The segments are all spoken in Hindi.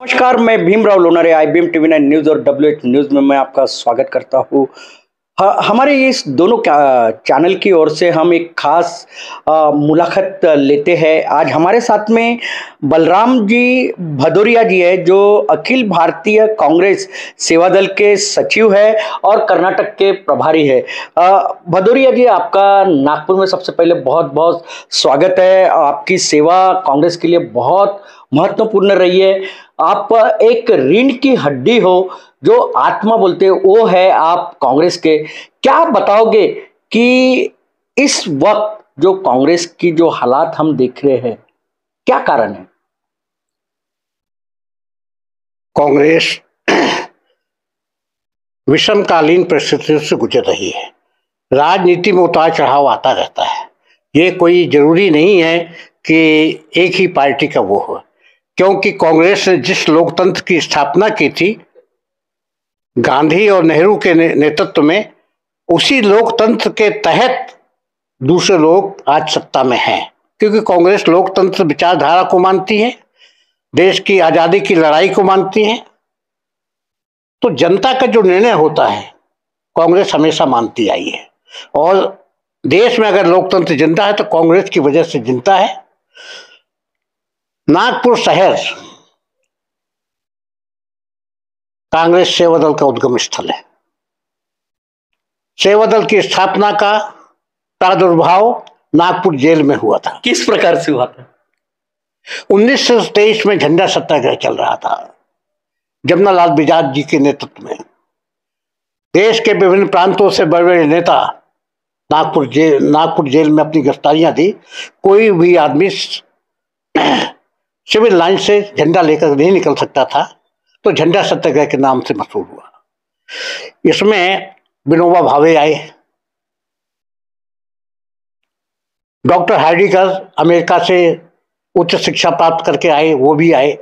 नमस्कार, मैं Bhimrao Lonare IBM TV 9 news और WH न्यूज़ में मैं आपका स्वागत करता हूँ। हमारे इस दोनों चैनल की ओर से हम एक खास मुलाकात लेते हैं। आज हमारे साथ में बलराम जी भदौरिया जी है, जो अखिल भारतीय कांग्रेस सेवा दल के सचिव है और कर्नाटक के प्रभारी है। भदौरिया जी, आपका नागपुर में सबसे पहले बहुत बहुत स्वागत है। आपकी सेवा कांग्रेस के लिए बहुत महत्वपूर्ण रही है। आप एक रीढ़ की हड्डी हो, जो आत्मा बोलते हैं वो है आप कांग्रेस के। क्या आप बताओगे कि इस वक्त जो कांग्रेस की जो हालात हम देख रहे हैं, क्या कारण है? कांग्रेस विषमकालीन परिस्थितियों से गुजर रही है। राजनीति में उतार चढ़ाव आता रहता है। ये कोई जरूरी नहीं है कि एक ही पार्टी का वो हो, क्योंकि कांग्रेस ने जिस लोकतंत्र की स्थापना की थी गांधी और नेहरू के नेतृत्व में, उसी लोकतंत्र के तहत दूसरे लोग आज सत्ता में हैं। क्योंकि कांग्रेस लोकतंत्र विचारधारा को मानती है, देश की आजादी की लड़ाई को मानती है। तो जनता का जो निर्णय होता है कांग्रेस हमेशा मानती आई है। और देश में अगर लोकतंत्र जिंदा है तो कांग्रेस की वजह से जिंदा है। नागपुर शहर कांग्रेस सेवा दल का उद्गम स्थल है। सेवा दल की स्थापना का प्रादुर्भाव नागपुर जेल में हुआ था। किस प्रकार से हुआ था? 1923 में झंडा सत्याग्रह चल रहा था, जमनालाल बजाज जी के नेतृत्व में। देश के विभिन्न प्रांतों से बड़े बड़े नेता नागपुर जेल में अपनी गिरफ्तारियां दी। कोई भी आदमी सिविल लाइन से झंडा लेकर नहीं निकल सकता था, तो झंडा सत्याग्रह के नाम से मशहूर हुआ। इसमें विनोबा भावे आए, डॉक्टर हार्डिकर अमेरिका से उच्च शिक्षा प्राप्त करके आए, वो भी आए,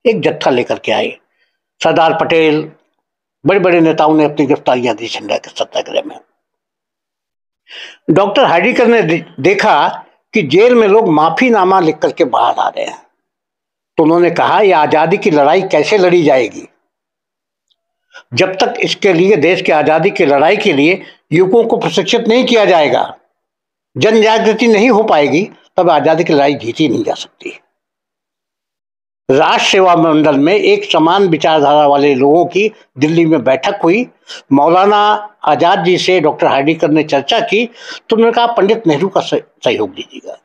एक जत्था लेकर के आए। सरदार पटेल, बड़े बड़े नेताओं ने अपनी गिरफ्तारियां दी झंडा के सत्याग्रह में। डॉक्टर हार्डिकर ने देखा कि जेल में लोग माफीनामा लिख करके बाहर आ रहे हैं, तो उन्होंने कहा यह आजादी की लड़ाई कैसे लड़ी जाएगी जब तक इसके लिए, देश की आजादी की लड़ाई के लिए युवकों को प्रशिक्षित नहीं किया जाएगा, जन जागृति नहीं हो पाएगी, तब आजादी की लड़ाई जीती नहीं जा सकती। राष्ट्र सेवा मंडल में एक समान विचारधारा वाले लोगों की दिल्ली में बैठक हुई। मौलाना आजाद जी से डॉक्टर हार्डिकर ने चर्चा की, तो उन्होंने कहा पंडित नेहरू का सहयोग दीजिएगा,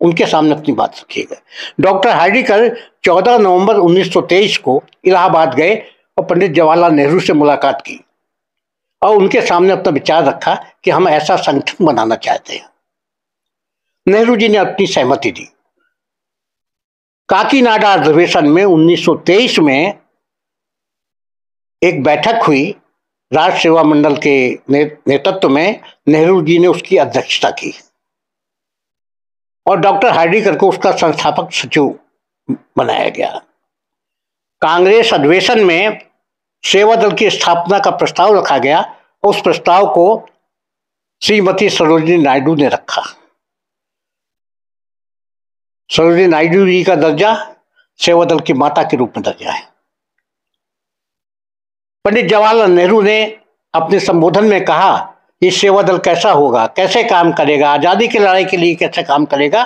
उनके सामने अपनी बात रखिएगा। डॉक्टर हार्डिकर 14 नवंबर 1923 को इलाहाबाद गए और पंडित जवाहरलाल नेहरू से मुलाकात की और उनके सामने अपना विचार रखा कि हम ऐसा संगठन बनाना चाहते हैं। नेहरू जी ने अपनी सहमति दी। काकीनाडा अधिवेशन में 1923 में एक बैठक हुई राष्ट्र सेवा मंडल के नेतृत्व में। नेहरू जी ने उसकी अध्यक्षता की और डॉक्टर हार्डिकर को उसका संस्थापक सचिव बनाया गया। कांग्रेस अधिवेशन में सेवा दल की स्थापना का प्रस्ताव रखा गया। उस प्रस्ताव को श्रीमती सरोजिनी नायडू ने रखा। सरोजिनी नायडू जी का दर्जा सेवा दल की माता के रूप में दर्जा है। पंडित जवाहरलाल नेहरू ने अपने संबोधन में कहा ये सेवा दल कैसा होगा, कैसे काम करेगा, आजादी की लड़ाई के लिए कैसे काम करेगा,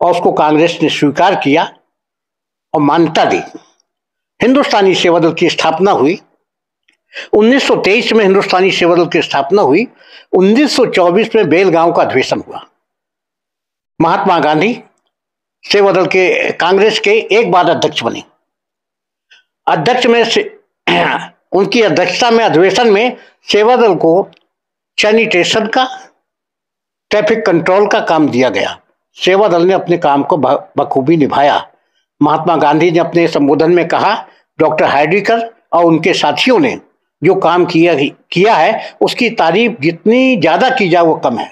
और उसको कांग्रेस ने स्वीकार किया और मान्यता दी। हिंदुस्तानी सेवा दल की स्थापना हुई। 1923 में हिंदुस्तानी सेवा दल की स्थापना हुई। 1924 में बेलगांव का अधिवेशन हुआ। महात्मा गांधी सेवा दल के, कांग्रेस के एक बार अध्यक्ष बने। अध्यक्ष में से उनकी अध्यक्षता में अधिवेशन में सेवा दल को सैनिटेशन का, ट्रैफिक कंट्रोल का काम दिया गया। सेवा दल ने अपने काम को बखूबी निभाया। महात्मा गांधी ने अपने संबोधन में कहा डॉक्टर हार्डिकर और उनके साथियों ने जो काम किया है उसकी तारीफ जितनी ज्यादा की जाए वो कम है।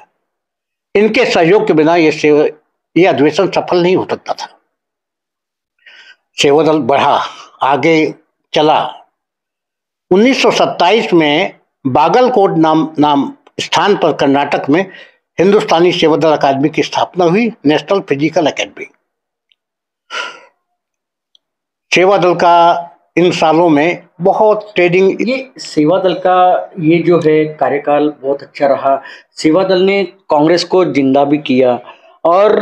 इनके सहयोग के बिना ये अधिवेशन सफल नहीं हो सकता था। सेवा दल बढ़ा, आगे चला। 1927 में बागलकोट नाम स्थान पर कर्नाटक में हिंदुस्तानी सेवा दल अकादमी की स्थापना हुई, नेशनल फिजिकल एकेडमी। सेवा दल का इन सालों में बहुत ट्रेडिंग। ये सेवा दल का ये जो है कार्यकाल बहुत अच्छा रहा। सेवा दल ने कांग्रेस को जिंदा भी किया और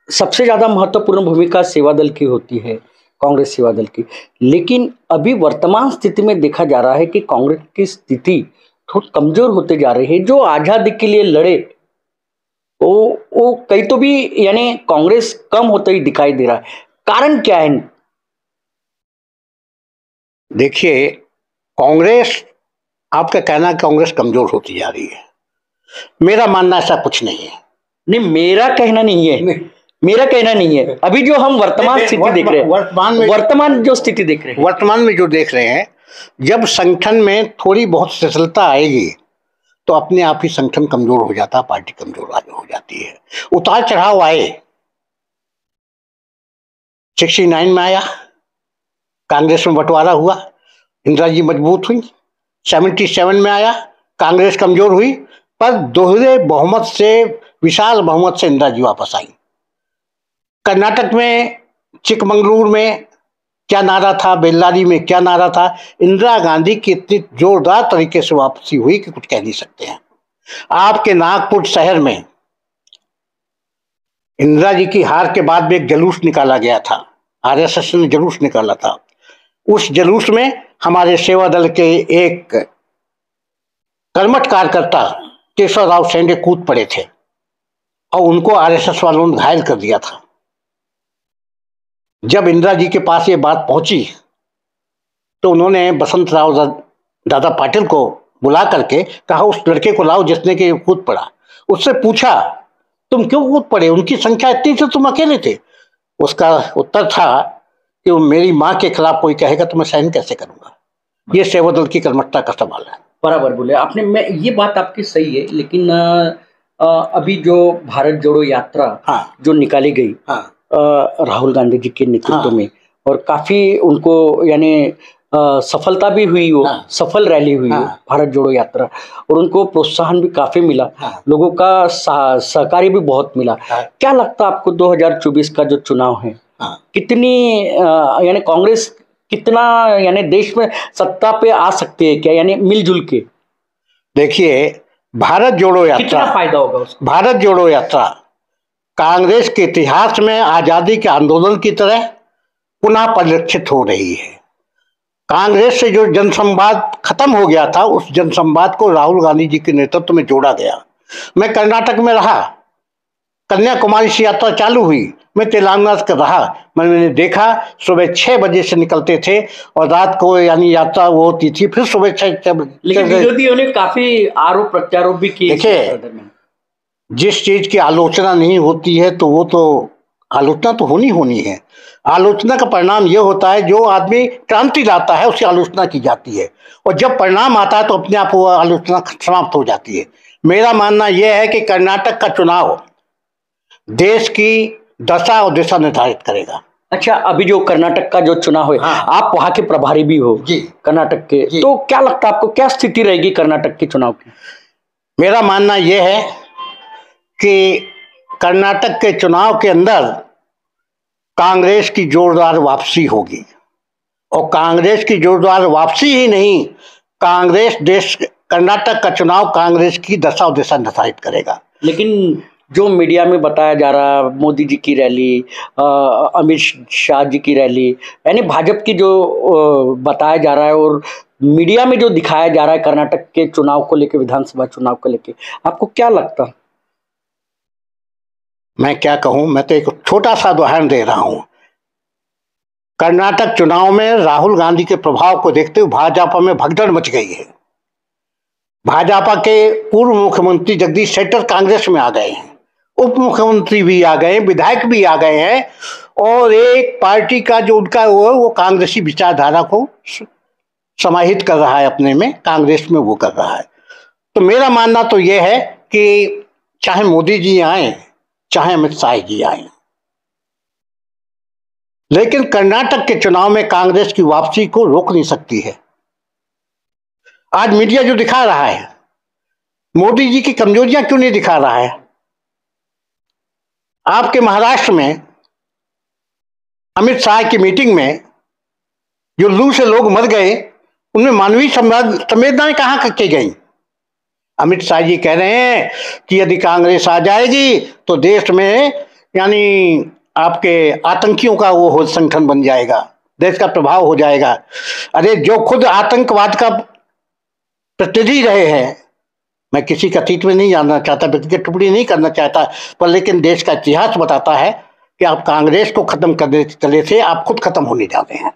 सबसे ज्यादा महत्वपूर्ण भूमिका सेवा दल की होती है, कांग्रेस सेवा दल की। लेकिन अभी वर्तमान स्थिति में देखा जा रहा है कि कांग्रेस की स्थिति थोड़ी कमजोर होते जा रही है। जो आजादी के लिए लड़े वो कहीं तो भी यानी कांग्रेस कम होता ही दिखाई दे रहा है। कारण क्या है? देखिए, कांग्रेस, आपका कहना है कांग्रेस कमजोर होती जा रही है, मेरा मानना ऐसा कुछ नहीं है। नहीं, मेरा कहना नहीं है, मेरा कहना नहीं है। अभी जो हम वर्तमान स्थिति देख रहे हैं, वर्तमान जो स्थिति देख रहे हैं, वर्तमान में जो देख रहे हैं, जब संगठन में थोड़ी बहुत शिथिलता आएगी तो अपने आप ही संगठन कमजोर हो जाता है, पार्टी कमजोर हो जाती है। उतार चढ़ाव आए, 69 में आया, कांग्रेस में बंटवारा हुआ, इंदिरा जी मजबूत हुई। 77 में आया, कांग्रेस कमजोर हुई, पर दोहरे बहुमत से, विशाल बहुमत से इंदिरा जी वापस आई। कर्नाटक में चिकमंगलुरु में क्या नारा था, बेल्लारी में क्या नारा था, इंदिरा गांधी की इतनी जोरदार तरीके से वापसी हुई कि कुछ कह नहीं सकते हैं। आपके नागपुर शहर में इंदिरा जी की हार के बाद में एक जुलूस निकाला गया था, आरएसएस ने जुलूस निकाला था। उस जुलूस में हमारे सेवा दल के एक कर्मठ कार्यकर्ता केशव राव शेंडे कूद पड़े थे और उनको आरएसएस वालों ने घायल कर दिया था। जब इंदिरा जी के पास ये बात पहुंची तो उन्होंने बसंत राव दादा पाटिल को बुला करके कहा, उस लड़के को लाओ जिसने कि कूद पड़ा। उससे पूछा, तुम क्यों कूद पड़े, उनकी संख्या इतनी थी, तुम अकेले थे। उसका उत्तर था कि वो मेरी माँ के खिलाफ कोई कहेगा तो मैं सहन कैसे करूंगा। ये सेवा दल की कर्मठता का सवाल है। बराबर बोले आपने, मैं ये बात आपकी सही है। लेकिन अभी जो भारत जोड़ो यात्रा जो निकाली गई राहुल गांधी जी के नेतृत्व में, और काफी उनको यानी सफलता भी हुई, वो सफल रैली हुई वो भारत जोड़ो यात्रा, और उनको प्रोत्साहन भी काफी मिला, लोगों का सहकारी भी बहुत मिला। क्या लगता है आपको 2024 का जो चुनाव है, कितनी यानी कांग्रेस कितना यानी देश में सत्ता पे आ सकती है क्या, यानी मिलजुल के? देखिए, भारत जोड़ो यात्रा, कितना फायदा होगा उसका? भारत जोड़ो यात्रा कांग्रेस के इतिहास में आजादी के आंदोलन की तरह पुनः परिलक्षित हो रही है। कांग्रेस से जो जनसंवाद खत्म हो गया था, उस जनसंवाद को राहुल गांधी जी के नेतृत्व में जोड़ा गया। मैं कर्नाटक में रहा, कन्याकुमारी से यात्रा चालू हुई, मैं तेलंगाना का रहा, मैंने देखा सुबह 6 बजे से निकलते थे और रात को यानी यात्रा वो होती थी, फिर सुबह 6। लेकिन विरोधियों ने काफी आरोप प्रत्यारोप भी किए। देखिए, जिस चीज की आलोचना नहीं होती है तो वो तो आलोचना तो होनी है। आलोचना का परिणाम ये होता है, जो आदमी क्रांति लाता है उसकी आलोचना की जाती है, और जब परिणाम आता है तो अपने आप वो आलोचना समाप्त हो जाती है। मेरा मानना यह है कि कर्नाटक का चुनाव देश की दशा और दिशा निर्धारित करेगा। अच्छा, अभी जो कर्नाटक का जो चुनाव है, आप वहां के प्रभारी भी हो जी, कर्नाटक के, तो क्या लगता है आपको, क्या स्थिति रहेगी कर्नाटक के चुनाव की? मेरा मानना यह है कि कर्नाटक के चुनाव के अंदर कांग्रेस की जोरदार वापसी होगी, और कांग्रेस की जोरदार वापसी ही नहीं, कर्नाटक का चुनाव कांग्रेस की दशा और दिशा निर्धारित करेगा। लेकिन जो मीडिया में बताया जा रहा, मोदी जी की रैली, अमित शाह जी की रैली, यानी भाजपा की जो बताया जा रहा है और मीडिया में जो दिखाया जा रहा है कर्नाटक के चुनाव को लेकर, विधानसभा चुनाव को लेकर, आपको क्या लगता है? मैं क्या कहूं, मैं तो एक छोटा सा उदाहरण दे रहा हूं। कर्नाटक चुनाव में राहुल गांधी के प्रभाव को देखते हुए भाजपा में भगदड़ मच गई है। भाजपा के पूर्व मुख्यमंत्री जगदीश शेट्टर कांग्रेस में आ गए हैं, उप मुख्यमंत्री भी आ गए, विधायक भी आ गए हैं, और एक पार्टी का जो उनका वो कांग्रेसी विचारधारा को समाहित कर रहा है अपने में, कांग्रेस में वो कर रहा है। तो मेरा मानना तो ये है कि चाहे मोदी जी आए, चाहे अमित शाह जी आए, लेकिन कर्नाटक के चुनाव में कांग्रेस की वापसी को रोक नहीं सकती है। आज मीडिया जो दिखा रहा है, मोदी जी की कमजोरियां क्यों नहीं दिखा रहा है? आपके महाराष्ट्र में अमित शाह की मीटिंग में जो लू से लोग मर गए, उनमें मानवीय संवेदनाएं कहाँ की गई? अमित शाह जी कह रहे हैं कि यदि कांग्रेस आ जाएगी तो देश में यानी आपके आतंकियों का वो संगठन बन जाएगा, देश का प्रभाव हो जाएगा। अरे जो खुद आतंकवाद का प्रतिनिधि रहे हैं, मैं किसी का अतीत में नहीं जानना चाहता, व्यक्तिगत टिप्पणी नहीं करना चाहता, पर लेकिन देश का इतिहास बताता है कि आप कांग्रेस को खत्म करने के चले से आप खुद खत्म होने जाते हैं।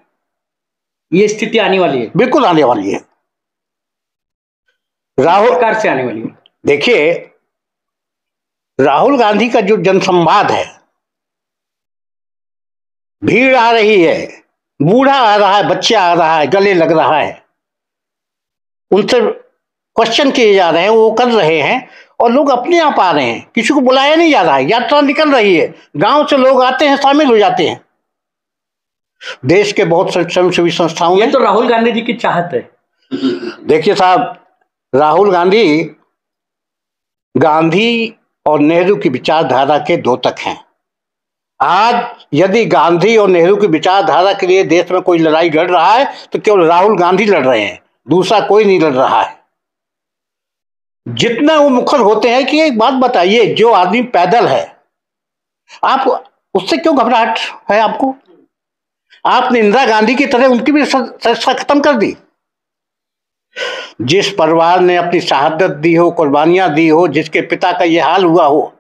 ये स्थिति आने वाली है, बिल्कुल आने वाली है। राहुल सरकार से आने वाली है। देखिए, राहुल गांधी का जो जनसंवाद है, भीड़ आ रही है, बूढ़ा आ रहा है, बच्चा आ रहा है, गले लग रहा है, उनसे क्वेश्चन किए जा रहे हैं, वो कर रहे हैं, और लोग अपने आप आ रहे हैं, किसी को बुलाया नहीं जा रहा है, यात्रा निकल रही है, गांव से लोग आते हैं, शामिल हो जाते हैं। देश के बहुत से स्वयंसेवी संस्थाओं में तो राहुल गांधी जी की चाहत है। देखिए साहब, राहुल गांधी और नेहरू की विचारधारा के द्योतक हैं। आज यदि गांधी और नेहरू की विचारधारा के लिए देश में कोई लड़ाई लड़ रहा है तो केवल राहुल गांधी लड़ रहे हैं, दूसरा कोई नहीं लड़ रहा है। जितना वो मुखर होते हैं कि एक बात बताइए, जो आदमी पैदल है, आप उससे क्यों घबराहट है आपको? आपने इंदिरा गांधी की तरह उनकी भी संस्था खत्म कर दी। जिस परिवार ने अपनी शहादत दी हो, कुर्बानियां दी हो, जिसके पिता का यह हाल हुआ हो,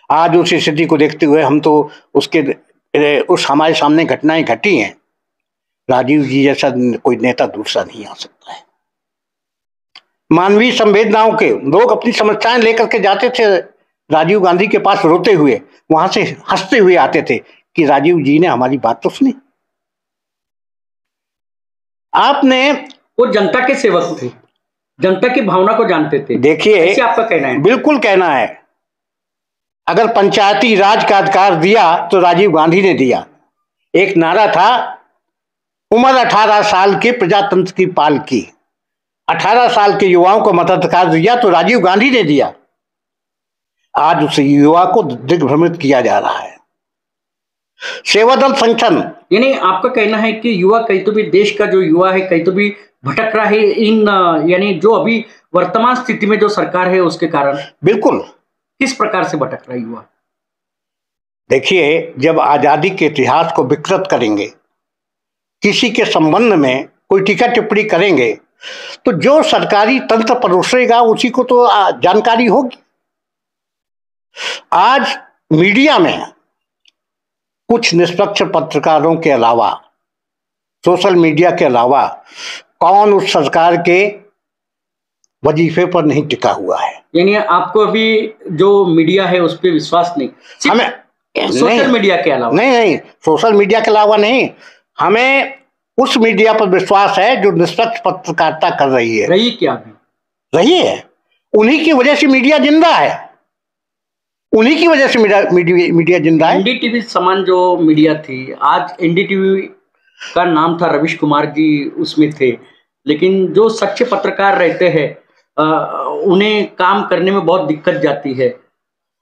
आज उस स्थिति को देखते हुए हम तो उस हमारे सामने घटनाएं घटी हैं, राजीव जी जैसा कोई नेता दूसरा नहीं आ सकता है। मानवीय संवेदनाओं के लोग अपनी समस्याएं लेकर के जाते थे राजीव गांधी के पास, रोते हुए, वहां से हंसते हुए आते थे कि राजीव जी ने हमारी बात तो सुनी। आपने, वो जनता के सेवक थे, जनता की भावना को जानते थे। देखिए, ऐसे आपका कहना है? बिल्कुल कहना है। अगर पंचायती राज का अधिकार दिया तो राजीव गांधी ने दिया। एक नारा था, उम्र 18 साल के प्रजातंत्र की पाल की। 18 साल के युवाओं को मताधिकार दिया तो राजीव गांधी ने दिया। आज उस युवा को दिग्भ्रमित किया जा रहा है। सेवादल संगठन, यानी आपका कहना है कि युवा कहीं तो भी, देश का जो युवा है कहीं तो भी भटक रहा है इन, यानी जो अभी वर्तमान स्थिति में जो सरकार है उसके कारण। बिल्कुल। किस प्रकार से भटक रहा है युवा? देखिए, जब आजादी के इतिहास को विकृत करेंगे, किसी के संबंध में कोई टीका टिप्पणी करेंगे, तो जो सरकारी तंत्र परोसेगा उसी को तो जानकारी होगी। आज मीडिया में कुछ निष्पक्ष पत्रकारों के अलावा, सोशल मीडिया के अलावा, कौन उस सरकार के वजीफे पर नहीं टिका हुआ है? यानी आपको अभी जो मीडिया है उस पर विश्वास नहीं? हमें सोशल मीडिया के अलावा? नहीं, सोशल मीडिया के अलावा नहीं, हमें उस मीडिया पर विश्वास है जो निष्पक्ष पत्रकारिता कर रही है। रही क्या अभी? रही है। उन्हीं की वजह से मीडिया जिंदा है, उन्हीं की वजह से मीडिया जिंदा है। एनडीटीवी समान जो मीडिया थी, आज एनडीटीवी का नाम था, रवीश कुमार जी उसमें थे, लेकिन जो सच्चे पत्रकार रहते हैं उन्हें काम करने में बहुत दिक्कत जाती है।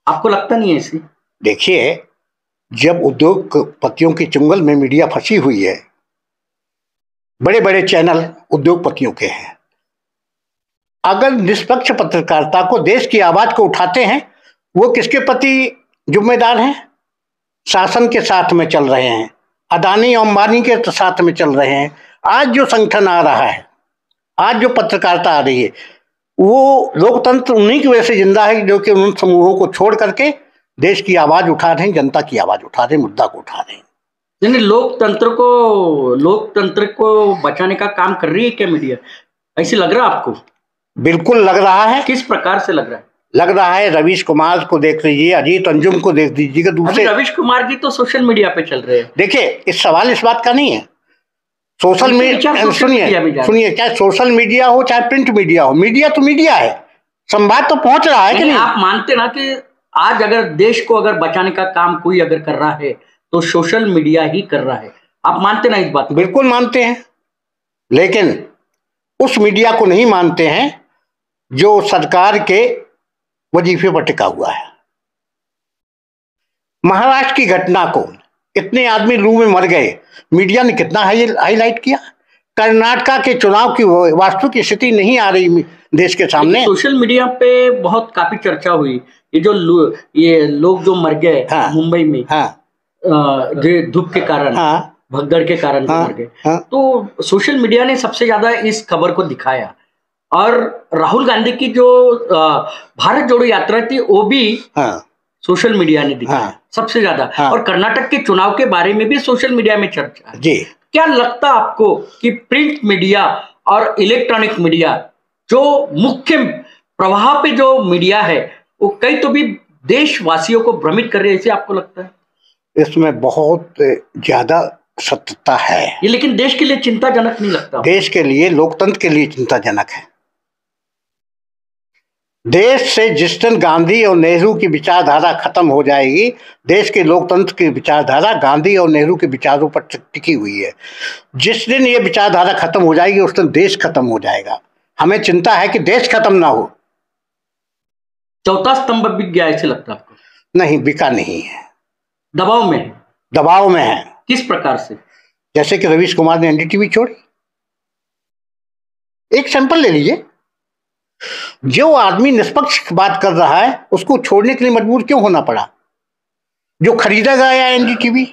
आपको लगता नहीं है ऐसी? देखिए, जब उद्योगपतियों की चुंगल में मीडिया फंसी हुई है, बड़े बड़े चैनल उद्योगपतियों के हैं, अगर निष्पक्ष पत्रकारिता को, देश की आवाज को उठाते हैं, वो किसके प्रति जिम्मेदार हैं? शासन के साथ में चल रहे हैं, अदानी अंबानी के साथ में चल रहे हैं। आज जो संगठन आ रहा है, आज जो पत्रकारिता आ रही है, वो लोकतंत्र उन्हीं की वजह से जिंदा है जो कि उन समूहों को छोड़ करके देश की आवाज उठा रहे हैं, जनता की आवाज उठा रहे हैं, मुद्दा को उठा रहे हैं। यानी लोकतंत्र को बचाने का काम कर रही है क्या मीडिया? ऐसे लग रहा है आपको? बिल्कुल लग रहा है। किस प्रकार से लग रहा है? लग रहा है, रवीश कुमार को देख लीजिए, अजीत अंजुम को देख लीजिए, दूसरे रवीश कुमार जी तो सोशल मीडिया पे चल रहे हैं। देखिए, इस सवाल इस बात का नहीं है। सोशल मीडिया, सुनिए, चाहे सोशल मीडिया हो चाहे प्रिंट मीडिया हो, मीडिया तो मीडिया है, संवाद तो पहुंच रहा है कि नहीं? आप मानते ना कि आज अगर देश को अगर बचाने का काम कोई अगर कर रहा है तो सोशल मीडिया ही कर रहा है? आप मानते ना इस बात? बिल्कुल मानते हैं, लेकिन उस मीडिया को नहीं मानते हैं जो सरकार के वजीफे पर टिका हुआ है। महाराष्ट्र की घटना को इतने आदमी लू में मर गए, मीडिया ने कितना हाईलाइट किया। कर्नाटका के चुनाव की वास्तविक स्थिति नहीं आ रही देश के सामने। सोशल मीडिया पे बहुत काफी चर्चा हुई, ये लोग जो मर गए मुंबई में, जो धूप के कारण, भगदड़ के कारण मर गए, तो सोशल मीडिया ने सबसे ज्यादा इस खबर को दिखाया। और राहुल गांधी की जो भारत जोड़ो यात्रा थी वो भी सोशल मीडिया ने दिखाया सबसे ज्यादा। और कर्नाटक के चुनाव के बारे में भी सोशल मीडिया में चर्चा है। जी, क्या लगता है आपको कि प्रिंट मीडिया और इलेक्ट्रॉनिक मीडिया जो मुख्य प्रवाह पे जो मीडिया है वो कई तो भी देशवासियों को भ्रमित कर रहे हैं, ऐसे आपको लगता है? इसमें बहुत ज्यादा सत्यता है ये, लेकिन देश के लिए चिंताजनक नहीं लगता? देश के लिए, लोकतंत्र के लिए चिंताजनक है। देश से जिस दिन गांधी और नेहरू की विचारधारा खत्म हो जाएगी, देश के लोकतंत्र की विचारधारा गांधी और नेहरू के विचारों पर टिकी हुई है, जिस दिन ये विचारधारा खत्म हो जाएगी उस दिन देश खत्म हो जाएगा। हमें चिंता है कि देश खत्म ना हो। चौथा स्तंभ बिक गया ऐसे लगता है आपको? नहीं, बिका नहीं है, दबाव में है। किस प्रकार से? जैसे कि रवीश कुमार ने एनडीटीवी छोड़ी। एक सैंपल ले लीजिए, जो आदमी निष्पक्ष बात कर रहा है उसको छोड़ने के लिए मजबूर क्यों होना पड़ा? जो खरीदा गया एनडीटीवी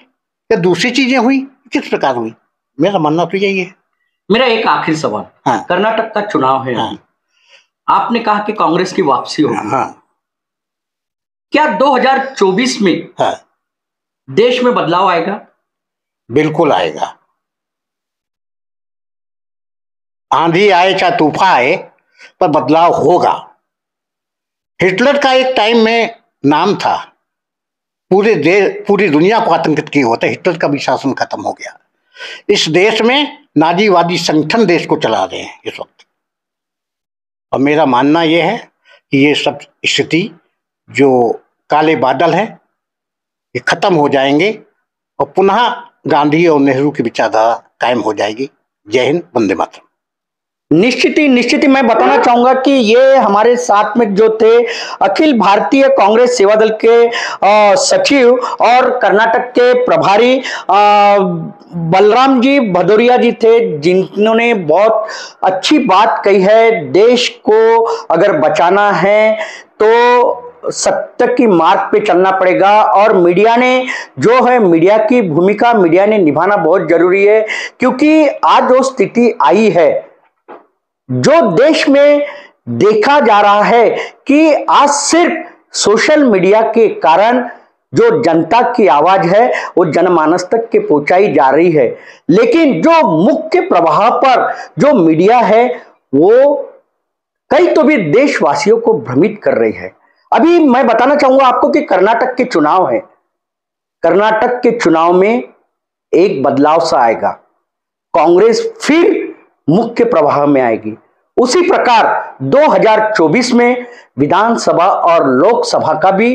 या दूसरी चीजें हुई, किस प्रकार हुई? मेरा मानना तो यही है। मेरा एक आखिरी सवाल, कर्नाटक का चुनाव है, आपने कहा कि कांग्रेस की वापसी होगी, क्या 2024 में देश में बदलाव आएगा? बिल्कुल आएगा। आंधी आए चाहे तूफान आए, पर बदलाव होगा। हिटलर का एक टाइम में नाम था, पूरी दुनिया को आतंकित किया होता। हिटलर का भी शासन खत्म हो गया। इस देश में नाजीवादी संगठन देश को चला रहे हैं इस वक्त। और मेरा मानना यह है कि ये सब स्थिति जो काले बादल है ये खत्म हो जाएंगे और पुनः गांधी और नेहरू की विचारधारा कायम हो जाएगी। जय हिंद, वंदे मातरम। निश्चित ही मैं बताना चाहूंगा कि ये हमारे साथ में जो थे अखिल भारतीय कांग्रेस सेवा दल के सचिव और कर्नाटक के प्रभारी बलराम जी भदौरिया जी थे, जिन्होंने बहुत अच्छी बात कही है। देश को अगर बचाना है तो सत्य की मार्ग पे चलना पड़ेगा। और मीडिया ने जो है, मीडिया की भूमिका मीडिया ने निभाना बहुत जरूरी है, क्योंकि आज जो स्थिति आई है, जो देश में देखा जा रहा है कि आज सिर्फ सोशल मीडिया के कारण जो जनता की आवाज है वो जनमानस तक के पहुंचाई जा रही है, लेकिन जो मुख्य प्रवाह पर जो मीडिया है वो कई तो भी देशवासियों को भ्रमित कर रही है। अभी मैं बताना चाहूंगा आपको कि कर्नाटक के चुनाव है, कर्नाटक के चुनाव में एक बदलाव सा आएगा, कांग्रेस फिर मुख्य प्रवाह में आएगी। उसी प्रकार 2024 में विधानसभा और लोकसभा का भी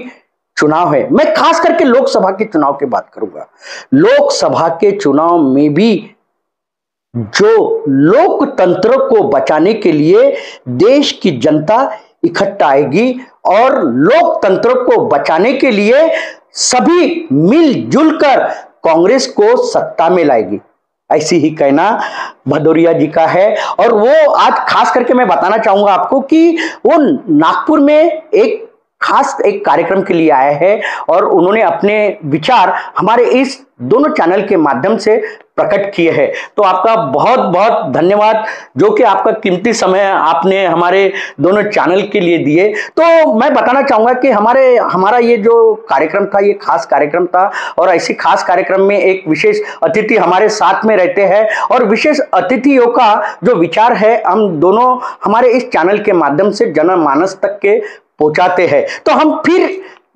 चुनाव है। मैं खास करके लोकसभा के चुनाव की बात करूंगा। लोकसभा के चुनाव में भी जो लोकतंत्र को बचाने के लिए देश की जनता इकट्ठा आएगी और लोकतंत्र को बचाने के लिए सभी मिलजुल कर कांग्रेस को सत्ता में लाएगी, ऐसी ही कहना भदौरिया जी का है। और वो आज खास करके मैं बताना चाहूंगा आपको कि वो नागपुर में एक खास एक कार्यक्रम के लिए आए हैं और उन्होंने अपने विचार हमारे इस दोनों चैनल के माध्यम से प्रकट किए हैं। तो आपका बहुत बहुत धन्यवाद, जो कि आपका कीमती समय आपने हमारे दोनों चैनल के लिए दिए। तो मैं बताना चाहूंगा कि हमारा ये जो कार्यक्रम था ये खास कार्यक्रम था, और ऐसे खास कार्यक्रम में एक विशेष अतिथि हमारे साथ में रहते हैं, और विशेष अतिथियों का जो विचार है हम दोनों हमारे इस चैनल के माध्यम से जनमानस तक के पहुंचाते हैं। तो हम फिर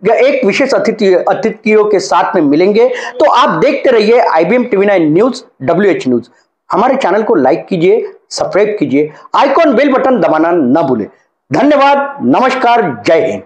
एक विशेष अतिथियों के साथ में मिलेंगे। तो आप देखते रहिए IBM TV9 news, WH news. हमारे चैनल को लाइक कीजिए, सब्सक्राइब कीजिए, आइकॉन बेल बटन दबाना न भूलें। धन्यवाद, नमस्कार, जय हिंद।